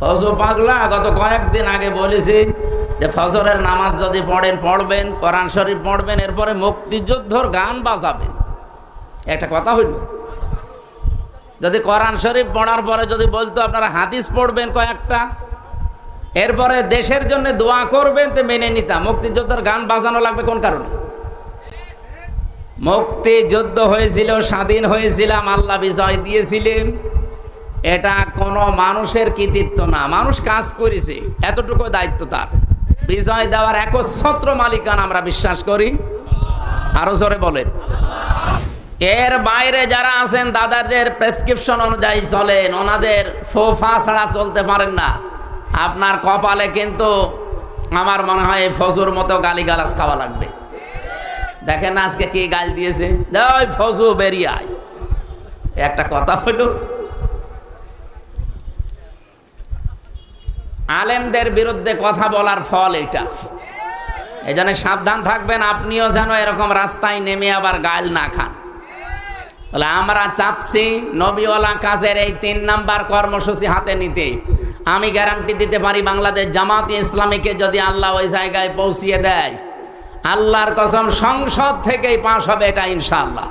ফজর পাগলা গত কয়েকদিন আগে বলেছি যে ফজরের নামাজ যদি পড়বেন কোরআন শরীফ পড়বেন, এরপরে মুক্তিযুদ্ধর গান বাজাবেন। একটা কথা হইল, যদি কোরআন শরীফ পড়ার পরে যদি বলতো আপনারা হাদিস পড়বেন কয়েকটা, এরপরে দেশের জন্য দোয়া করবেন, তো মেনে নিতাম। মুক্তিযুদ্ধের গান বাজানো লাগবে কোন কারণে? মুক্তিযুদ্ধ হয়েছিল, স্বাধীন হয়েছিলাম, আল্লাহ বিজয় দিয়েছিলেন। এটা কোনো মানুষের কৃতিত্ব না, মানুষ কাজ করেছে, এতটুকু দায়িত্ব তার। বিজয় দেওয়ার একচ্ছত্র মালিকানা আমরা বিশ্বাস করি। আরো জোরে বলেন। এর বাইরে যারা আছেন দাদাদের প্রেসক্রিপশন অনুযায়ী চলেন, ওনাদের ফোফা ছাড়া চলতে পারেন না। আপনার কপালে কিন্তু আমার মনে হয় ফজুর মতো গালিগালাজ খাওয়া লাগবে। দেখেন না আজকে কি গাল দিয়েছে, ফজু বেরিয়ে আয়। একটা কথা হলো, আলেমদের বিরুদ্ধে কথা বলার ফল এটা। এই জন্য সাবধান থাকবেন, আপনিও যেন এরকম রাস্তায় নেমে আবার গাল না খান। তাহলে আমরা চাচ্ছি নবীওয়ালা কাজের এই 3 নাম্বার কর্মসূচি হাতে নিতে। আমি গ্যারান্টি দিতে পারি, বাংলাদেশ জামাত ইসলামীকে যদি আল্লাহ ওই জায়গায় পৌঁছিয়ে দেয়, আল্লাহর কসম সংসদ থেকেই পাশ হবে এটা ইনশাআল্লাহ।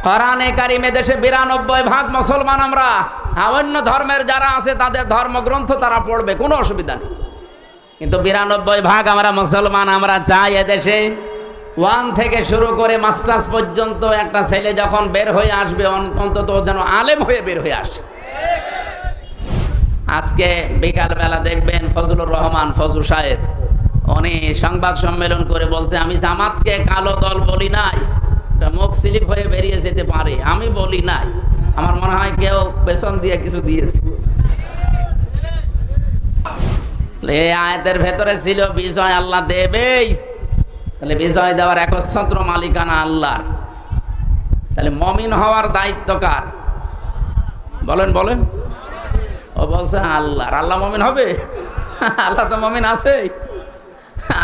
কোরআনে কারিমে দেশে 92% মুসলমান আমরা। অন্য ধর্মের যারা আছে তাদের ধর্মগ্রন্থ তারা পড়বে, কোনো অসুবিধা নেই, কিন্তু 92% আমরা মুসলমান। আমরা চাই এদেশে 1 থেকে শুরু করে মাস্টার্স পর্যন্ত একটা ছেলে যখন বের হয়ে আসবে, অন্তত যেন আলেম হয়ে বের হয়ে আসে। আজকে বিকালবেলা দেখবেন ফজলুর রহমান ফজু সাহেব উনি সংবাদ সম্মেলন করে বলছে, আমি জামাতকে কালো দল বলি নাই, মুখ স্লিপ হয়ে বেরিয়ে যেতে পারে, আমি বলি নাই। আমার মনে হয় কেউ পেছন দিয়ে কিছু দিয়েছে। এই আয়াতের ভেতরে ছিল বিজয় আল্লাহ দেবেই, তাহলে বিজয় দেওয়ার একচ্ছত্র মালিকানা আল্লাহর। তাহলে মমিন হওয়ার দায়িত্ব কার? বলেন বলেন। ও বলছে আল্লাহর। আল্লাহ মমিন হবে? আল্লাহ তো মমিন আছে।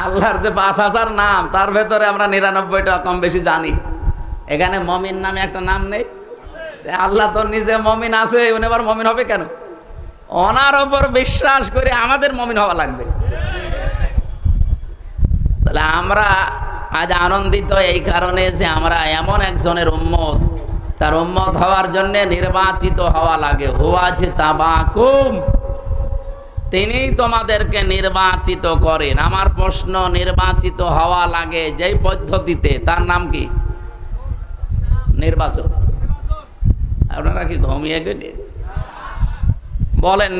আল্লাহর যে 5000 নাম, তার ভেতরে আমরা 99টা কম বেশি জানি। এখানে মমিন নামে একটা নাম নেই? আল্লাহ তো নিজে মমিন আছে, উনি আবার মমিন হবে কেন? ওনার ওপর বিশ্বাস করে আমাদের মমিন হওয়া লাগবে। তাহলে আমরা আজ আনন্দিত এই কারণে যে আমরা এমন একজনের উম্মত, তার উম্মত হওয়ার জন্য নির্বাচিত হওয়া লাগে। হুয়াজে তাবাকুম, তিনি তোমাদেরকে নির্বাচিত করেন। আমার প্রশ্ন, নির্বাচিত হওয়া লাগে যেই পদ্ধতিতে, তার নাম কি? নির্বাচন। আপনারা কি ঘুমিয়ে গেলে? বলেন।